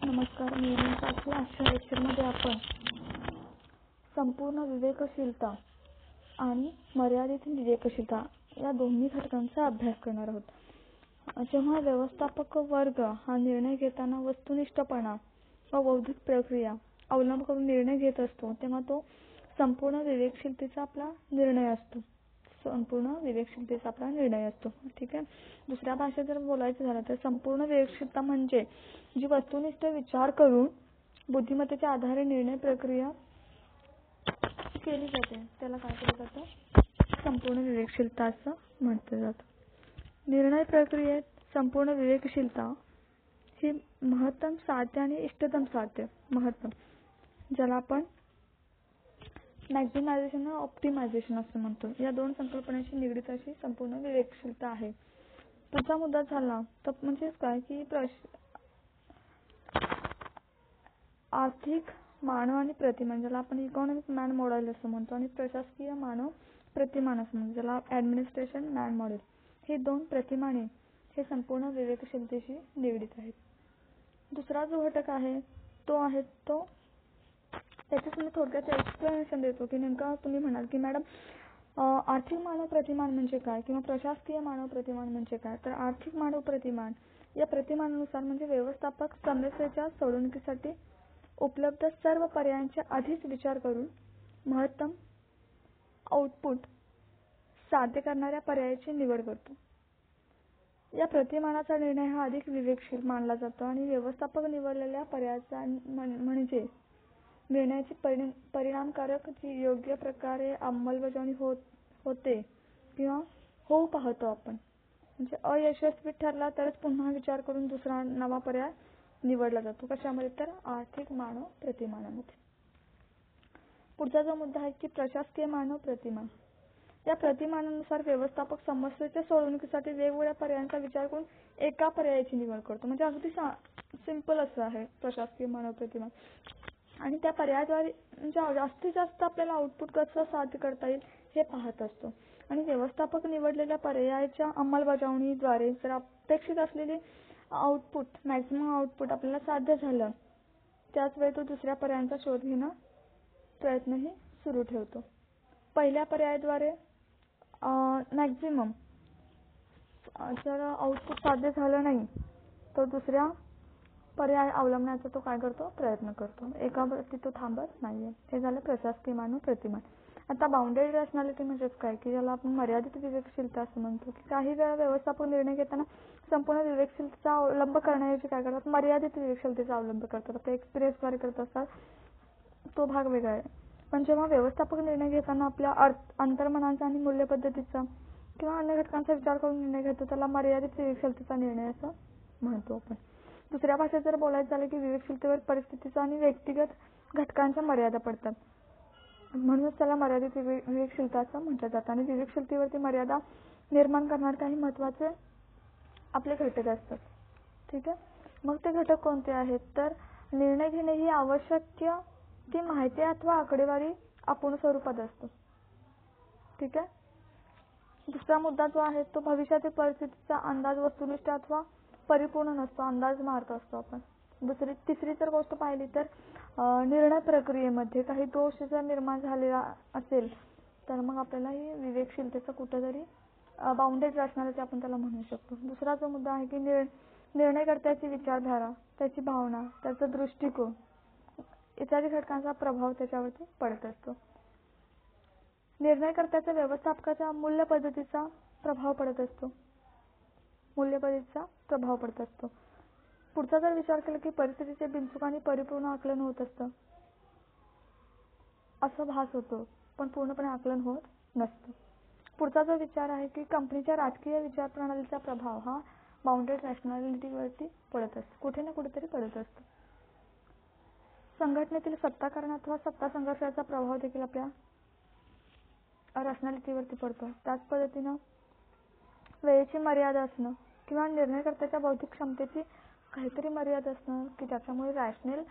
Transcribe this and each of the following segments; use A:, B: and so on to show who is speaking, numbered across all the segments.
A: नमस्कार. मी पाचवी आजच्या लेक्चरमध्ये आपण संपूर्ण विवेकशीलता आणि मर्यादित विवेकशीलता या दोन्ही घटकांचा अभ्यास करणार आहोत. जेव्हा व्यवस्थापक वर्ग हा निर्णय घेताना वस्तुनिष्ठपणा व बौद्धिक प्रक्रिया अवलंब करून निर्णय घेत असतो, तेव्हा तो संपूर्ण विवेकशीलतेचा आपला निर्णय असतो. ठीक आहे. दुसऱ्या भाषेत जर बोलायचं झालं तर संपूर्ण विवेकशीलता म्हणजे जी वस्तुनिष्ठ विचार करून बुद्धिमत्तेच्या आधारे निर्णय प्रक्रिया केली जाते, त्याला काय केलं जातं? संपूर्ण विवेकशीलता असं म्हटलं जातं. निर्णय प्रक्रियेत संपूर्ण विवेकशीलता ही महत्तम साध्य आणि इष्टतम साध्य ज्याला आपण मॅक्झिमायझेशन आणि ऑप्टिमायझेशन असं म्हणतो, या दोन संकल्पनांशी निगडीत अशी संपूर्ण विवेकशीलता आहे. पुढचा मुद्दा झाला तर म्हणजे काय की आर्थिक मानव आणि प्रतिमान, ज्याला आपण इकॉनॉमिक मॅन मॉडेल असं म्हणतो, आणि प्रशासकीय मानव प्रतिमान असं म्हणतो, ज्याला ऍडमिनिस्ट्रेशन मॅन मॉडेल. हे दोन प्रतिमाने हे संपूर्ण विवेकशीलतेशी निगडीत आहेत. दुसरा जो घटक आहे तो त्याचे तुम्ही थोडक्यात एक्सप्लेनेशन देतो की नेमका तुम्ही म्हणाल की मॅडम आर्थिक मानव प्रतिमान म्हणजे काय किंवा प्रशासकीय मानव प्रतिमान म्हणजे काय. तर आर्थिक मानव प्रतिमान या प्रतिमानानुसार म्हणजे व्यवस्थापक समस्येच्या सोडवणुकीसाठी उपलब्ध सर्व पर्यायांचा आधीच विचार करून महत्तम आउटपुट साध्य करणाऱ्या पर्यायाची निवड करतो. या प्रतिमानाचा निर्णय हा अधिक विवेकशील मानला जातो आणि व्यवस्थापक निवडलेल्या पर्यायाचा म्हणजे निर्णयाची परिणामकारक जी योग्य प्रकारे अंमलबजावणी होते किंवा होऊ पाहतो आपण. म्हणजे अयशस्वी ठरला तरच पुन्हा विचार करून दुसरा नवा पर्याय निवडला जातो. कशामध्ये? तर आर्थिक मानव प्रतिमानामध्ये. पुढचा जो मुद्दा आहे की प्रशासकीय मानव प्रतिमान. या प्रतिमानानुसार व्यवस्थापक समस्येच्या सोडवणुकीसाठी वेगवेगळ्या पर्यायांचा विचार करून एका पर्यायाची निवड करतो. म्हणजे अगदी सिंपल असं आहे प्रशासकीय मानव प्रतिमान. आणि त्या पर्यायाद्वारे म्हणजे जास्तीत जास्त आपल्याला आउटपुट कसं साध्य करता येईल हे पाहत असतो. आणि व्यवस्थापक निवडलेल्या पर्यायाच्या अंमलबजावणीद्वारे जर अपेक्षित असलेले आउटपुट मॅक्झिमम आउटपुट आपल्याला साध्य झालं, त्याच वेळी तो दुसऱ्या पर्यायांचा शोध घेणं प्रयत्नही सुरू ठेवतो. पहिल्या पर्यायाद्वारे मॅक्झिमम जर आउटपुट साध्य झालं नाही तर दुसऱ्या पर्याय अवलंबण्याचा तो काय करतो? प्रयत्न करतो. एका वरती तो थांबत नाहीये. हे झालं प्रशासकीय मानव प्रतिमान. आता बाउंडेड रॅशनॅलिटी म्हणजेच काय की ज्याला आपण मर्यादित विवेकशीलता असं म्हणतो, की काही वेळा व्यवस्थापक निर्णय घेताना संपूर्ण विवेकशीलतेचा अवलंब करण्याऐवजी काय करतात? मर्यादित विवेकशीलतेचा अवलंब करतात. आपल्या एक्सपिरियन्सद्वारे करत असतात, तो भाग वेगळा आहे. पण जेव्हा व्यवस्थापक निर्णय घेताना आपल्या अंतर्मनाचा आणि मूल्यपद्धतीचा किंवा अन्य घटकांचा विचार करून निर्णय घेतो, त्याला मर्यादित विवेकशीलतेचा निर्णय असं म्हणतो आपण. दुसऱ्या भाषेत जर बोलायचं झालं की विवेकशीलतेवर परिस्थितीचा आणि व्यक्तिगत घटकांच्या मर्यादा पडतात, म्हणूनच त्याला मर्यादित विवेकशीलता असं म्हटलं जातं. आणि विवेकशीलतेवरती मर्यादा निर्माण करणारे काही महत्त्वाचे आपले घटक असतात. ठीक आहे. मग ते घटक कोणते आहेत? तर निर्णय घेणे ही आवश्यक ती माहिती अथवा आकडेवारी अपूर्ण स्वरूपात असतो. ठीक आहे. दुसरा मुद्दा जो आहे तो भविष्यातील परिस्थितीचा अंदाज वस्तुनिष्ठ अथवा परिपूर्ण नसतो, अंदाज मारत असतो आपण. तिसरी जर गोष्ट पाहिली तर निर्णय प्रक्रियेमध्ये काही दोष जर निर्माण झालेला असेल तर मग आपल्याला ही विवेकशीलतेचा कुठेतरी बाउंडेड रॅशनॅलिटी आपण त्याला म्हणू शकतो. दुसरा जो मुद्दा आहे की निर्णयकर्त्याची विचारधारा, त्याची भावना, त्याचा दृष्टिकोन इत्यादी घटकांचा प्रभाव त्याच्यावरती पडत असतो. निर्णयकर्त्याच्या व्यवस्थापकाच्या मूल्यपद्धतीचा प्रभाव पडत असतो. पुढचा जर विचार केला की परिस्थितीचे बिनचूक आणि परिपूर्ण आकलन होत असतं असं भास होतो, पण पूर्णपणे आकलन होत नसतं. पुढचा जो विचार आहे की कंपनीच्या राजकीय विचारप्रणालीचा प्रभाव हा बाउंडेड रॅशनॅलिटीवरती पडत असतो, कुठे ना कुठेतरी पडत असतो. संघटनेतील सत्ताकारण अथवा सत्ता संघर्षाचा प्रभाव देखील आपल्या रॅशनॅलिटीवरती पडतो. त्याच पद्धतीनं वेळेची मर्यादा असणं किंवा निर्णयकर्त्याच्या बौद्धिक क्षमतेची काहीतरी मर्यादा असणं की ज्याच्यामुळे रॅशनल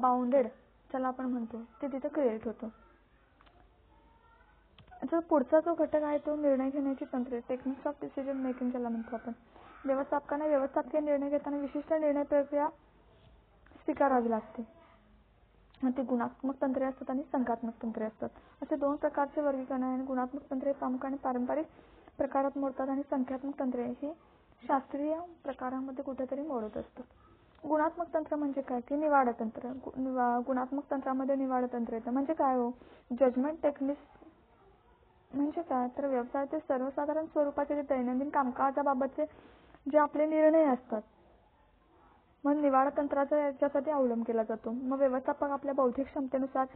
A: बाउंडेड ज्याला आपण म्हणतो ते तिथे क्रिएट होतं. जो पुढचा जो घटक आहे तो निर्णय घेण्याची तंत्रे, टेक्निक्स ऑफ डिसिजन मेकिंग ज्याला म्हणतो आपण. व्यवस्थापकाने व्यवस्थापकीय निर्णय घेताना विशिष्ट निर्णय प्रक्रिया स्वीकारावी लागते. ते गुणात्मक तंत्रे असतात आणि संख्यात्मक तंत्रे असतात. असे दोन प्रकारचे वर्गीकरण आहे. गुणात्मक तंत्रे प्रामुख्याने पारंपरिक प्रकारात मोडतात आणि संख्यात्मक तंत्रे ही शास्त्रीय प्रकारामध्ये कुठेतरी मोडत असतात. गुणात्मक तंत्र म्हणजे काय की निवाडा तंत्र. गुणात्मक तंत्रामध्ये निवाडा तंत्र येतं. म्हणजे काय हो, जजमेंट टेक्निक्स म्हणजे काय तर व्यवसायातील सर्वसाधारण स्वरूपाचे जे दैनंदिन कामकाजाबाबतचे जे आपले निर्णय असतात, मग निवाडा तंत्राचा याच्यासाठी अवलंब केला जातो. मग व्यवस्थापक आपल्या बौद्धिक क्षमतेनुसार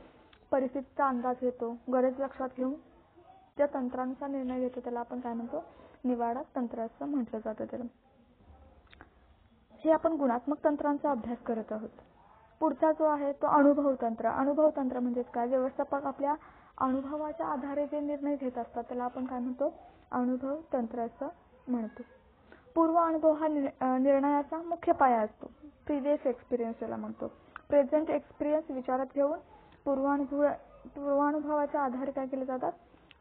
A: परिस्थितीचा अंदाज घेतो, गरज लक्षात घेऊन त्या तंत्रानुसार निर्णय घेतो. त्याला आपण काय म्हणतो, निवाडा तंत्र असं म्हटलं जातं त्याला. हे आपण गुणात्मक तंत्रांचा अभ्यास करत आहोत. पुढचा जो आहे तो अनुभव तंत्र. अनुभव तंत्र म्हणजे काय, व्यवस्थापक आपल्या अनुभवाच्या आधारे जे निर्णय घेत असतात त्याला आपण काय म्हणतो, अनुभव तंत्र असं म्हणतो. पूर्व अनुभव हा निर्णयाचा मुख्य पाया असतो. प्रिव्हियस एक्सपिरियन्स याला म्हणतो. प्रेझेंट एक्सपिरियन्स विचारात घेऊन पूर्वानुभवाच्या आधारे काय केले जातात,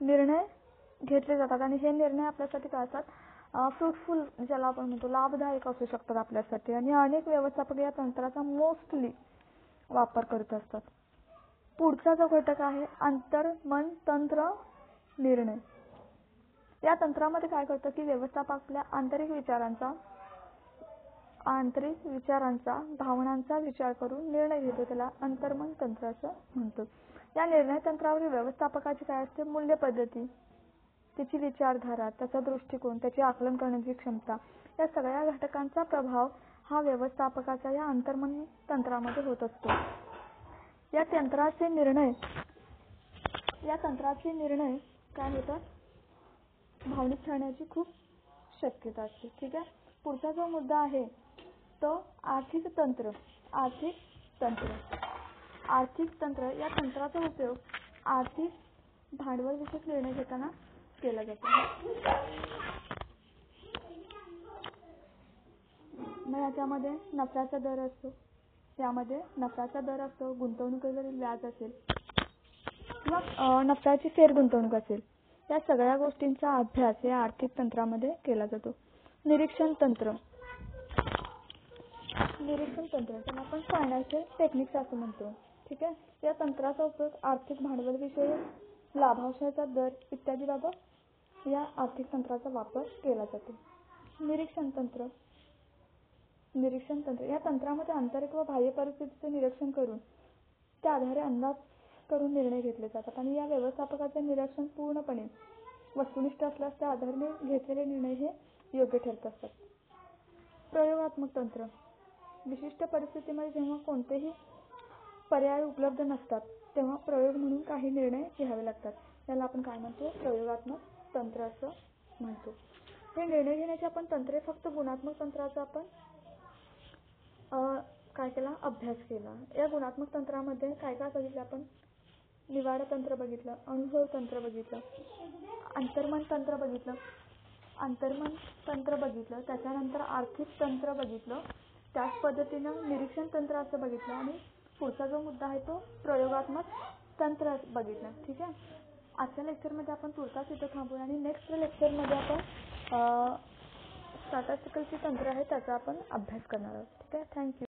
A: निर्णय घेतले जातात आणि हे निर्णय आपल्यासाठी काय असतात, फ्रुटफुल ज्याला आपण म्हणतो लाभदायक असू शकतात आपल्यासाठी. आणि अनेक व्यवस्थापक या तंत्राचा मोस्टली वापर करत असतात. पुढचा जो घटक आहे अंतर्मन तंत्र निर्णय. या तंत्रामध्ये काय करतं की व्यवस्थापक आपल्या आंतरिक विचारांचा भावनांचा विचार करून निर्णय घेतो. त्याला अंतर्मन तंत्र असं म्हणतो. या निर्णय तंत्रावर व्यवस्थापकाची काय असते, मूल्य पद्धती, त्याची विचारधारा, त्याचा दृष्टिकोन, त्याची आकलन करण्याची क्षमता, या सगळ्या घटकांचा प्रभाव हा व्यवस्थापकाच्या या अंतर्मन तंत्रामध्ये होत असतो. या तंत्राचे निर्णय काय होतात, भावनिक ठरण्याची खूप शक्यता असते. ठीक आहे. पुढचा जो मुद्दा आहे तो आर्थिक तंत्र. आर्थिक तंत्र या तंत्राचा उपयोग आर्थिक भांडवल विषयक निर्णय घेताना केला जातो. मग याच्यामध्ये नफ्याचा दर असतो, गुंतवणुकीवरील व्याज असेल किंवा नफ्याची फेरगुंतवणूक असेल, या सगळ्या गोष्टींचा अभ्यास या आर्थिक तंत्रामध्ये केला जातो. निरीक्षण तंत्र त्याला आपण फायनान्शियल टेक्निक्स असं म्हणतो. ठीक आहे. या तंत्राचा उपयोग आर्थिक भांडवल विषयक, लाभांशाचा दर इत्यादी बाबत या आर्थिक तंत्राचा वापर केला जातो. निरीक्षण तंत्र या तंत्रामध्ये आंतरिक व बाह्य परिस्थितीचे निरीक्षण करून त्या आधारे अंदाज करून निर्णय घेतले जातात आणि या व्यवस्थापकाचे निरीक्षण पूर्णपणे वस्तुनिष्ठ असल्यास त्या आधारे घेतलेले निर्णय हे योग्य ठरत असतात. प्रयोगात्मक तंत्र. विशिष्ट परिस्थितीमध्ये जेव्हा कोणतेही पर्याय उपलब्ध नसतात तेव्हा प्रयोग म्हणून काही निर्णय घ्यावे लागतात. याला आपण काय म्हणतो, प्रयोगात्मक तंत्र असं म्हणतो. हे निर्णय घेण्याचे आपण तंत्रे फक्त गुणात्मक तंत्राचा आपण काय केला, अभ्यास केला. या गुणात्मक तंत्रामध्ये काय काय बघितलं आपण, निवाडा तंत्र बघितलं, अनुभव तंत्र बघितलं, अंतर्मन तंत्र बघितलं, त्याच्यानंतर आर्थिक तंत्र बघितलं, त्याच पद्धतीनं निरीक्षण तंत्र असं बघितलं आणि पुढचा जो मुद्दा आहे तो प्रयोगात्मक तंत्र बघितलं. ठीक आहे. आजच्या लेक्चरमध्ये आपण तुर्तास इथं थांबूया आणि नेक्स्ट लेक्चरमध्ये आपण स्टॅटिस्टिकलची तंत्र आहे त्याचा आपण अभ्यास करणार आहोत. ठीक आहे. थँक्यू.